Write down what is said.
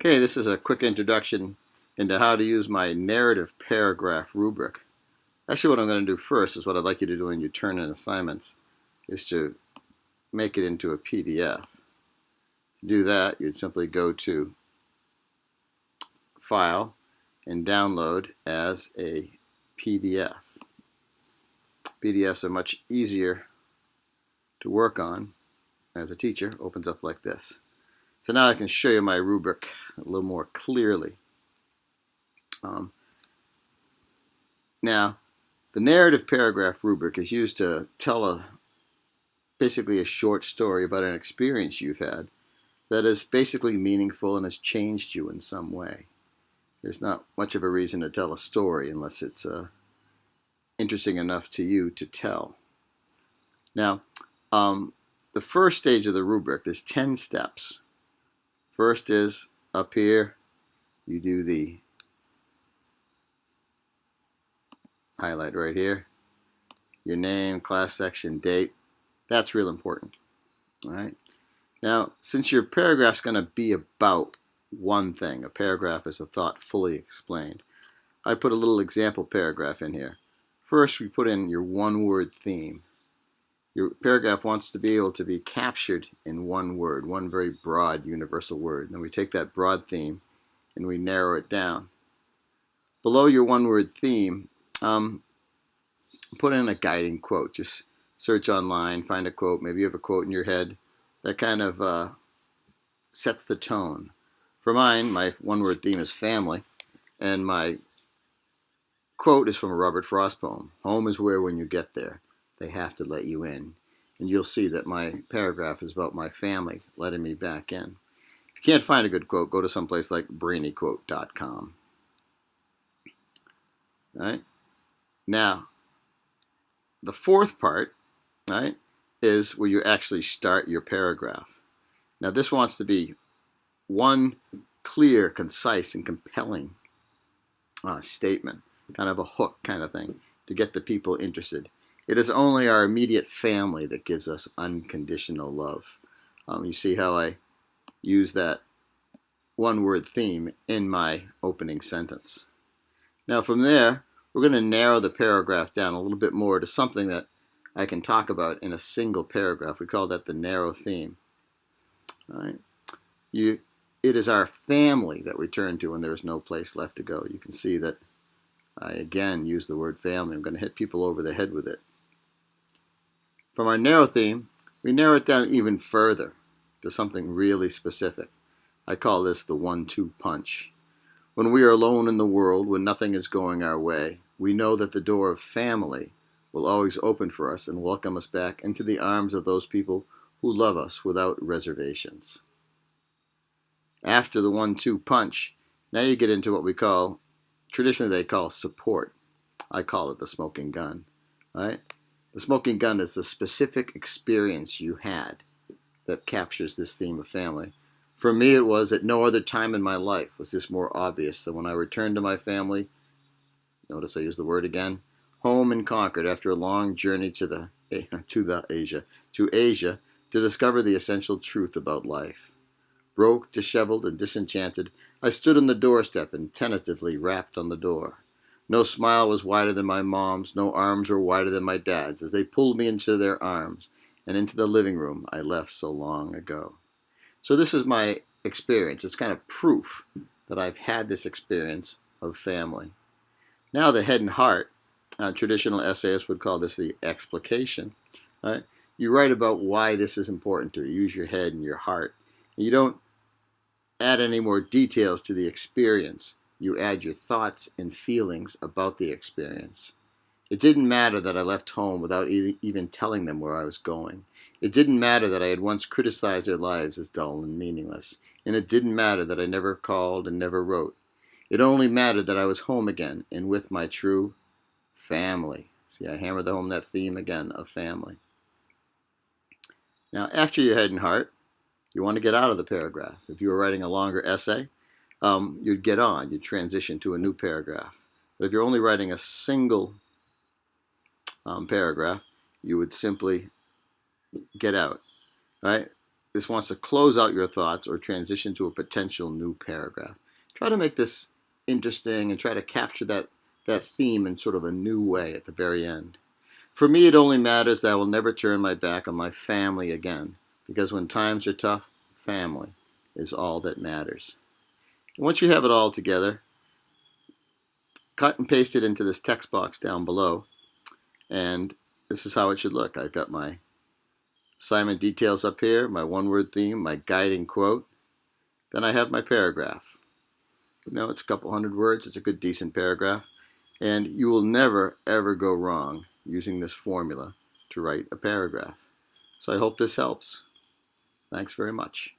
Okay, this is a quick introduction into how to use my narrative paragraph rubric. Actually, what I'm going to do first is what I'd like you to do when you turn in assignments is to make it into a PDF. To do that, you'd simply go to File and download as a PDF. PDFs are much easier to work on as a teacher. Opens up like this. So now I can show you my rubric a little more clearly. Now, the narrative paragraph rubric is used to tell basically a short story about an experience you've had that is basically meaningful and has changed you in some way. There's not much of a reason to tell a story unless it's interesting enough to you to tell. Now, the first stage of the rubric, there's 10 steps. First is up here, you do the highlight right here, your name, class, section, date. That's real important. All right. Now, since your paragraph's going to be about one thing, a paragraph is a thought fully explained, I put a little example paragraph in here. First, we put in your one-word theme. Your paragraph wants to be able to be captured in one word, one very broad, universal word. Then we take that broad theme and we narrow it down. Below your one-word theme, put in a guiding quote. Just search online, find a quote. Maybe you have a quote in your head that kind of sets the tone. For mine, my one-word theme is family, and my quote is from a Robert Frost poem. Home is where when you get there, they have to let you in. And you'll see that my paragraph is about my family letting me back in. If you can't find a good quote, go to someplace like brainyquote.com. Right? Now, the fourth part, right, is where you actually start your paragraph. Now, this wants to be one clear, concise, and compelling statement, kind of a hook kind of thing to get the people interested. It is only our immediate family that gives us unconditional love. You see how I use that one-word theme in my opening sentence. Now from there, we're going to narrow the paragraph down a little bit more to something that I can talk about in a single paragraph. We call that the narrow theme. All right. It is our family that we turn to when there is no place left to go. You can see that I again use the word family. I'm going to hit people over the head with it. From our narrow theme, we narrow it down even further to something really specific. I call this the 1-2 punch. When we are alone in the world, when nothing is going our way, we know that the door of family will always open for us and welcome us back into the arms of those people who love us without reservations. After the 1-2 punch, now you get into what we call, traditionally they call support. I call it the smoking gun. Right? The smoking gun is the specific experience you had that captures this theme of family. For me, it was at no other time in my life was this more obvious than when I returned to my family. Notice I use the word again. Home in Concord after a long journey to Asia to discover the essential truth about life. Broke, disheveled, and disenchanted, I stood on the doorstep and tentatively rapped on the door. No smile was wider than my mom's, no arms were wider than my dad's, as they pulled me into their arms and into the living room I left so long ago. So this is my experience. It's kind of proof that I've had this experience of family. Now the head and heart, traditional essayists would call this the explication. Right? You write about why this is important to you. Use your head and your heart. You don't add any more details to the experience. You add your thoughts and feelings about the experience. It didn't matter that I left home without even telling them where I was going. It didn't matter that I had once criticized their lives as dull and meaningless. And it didn't matter that I never called and never wrote. It only mattered that I was home again and with my true family. See, I hammered home that theme again of family. Now, after your head and heart, you want to get out of the paragraph. If you were writing a longer essay, you'd get on. You'd transition to a new paragraph. But if you're only writing a single paragraph, you would simply get out. Right? this wants to close out your thoughts or transition to a potential new paragraph. Try to make this interesting and try to capture that theme in sort of a new way at the very end. For me, it only matters that I will never turn my back on my family again, because when times are tough, family is all that matters. And once you have it all together, cut and paste it into this text box down below, and this is how it should look. I've got my assignment details up here, my one-word theme, my guiding quote. Then I have my paragraph. You know, it's a couple hundred words. It's a good, decent paragraph. And you will never, ever go wrong using this formula to write a paragraph. So I hope this helps. Thanks very much.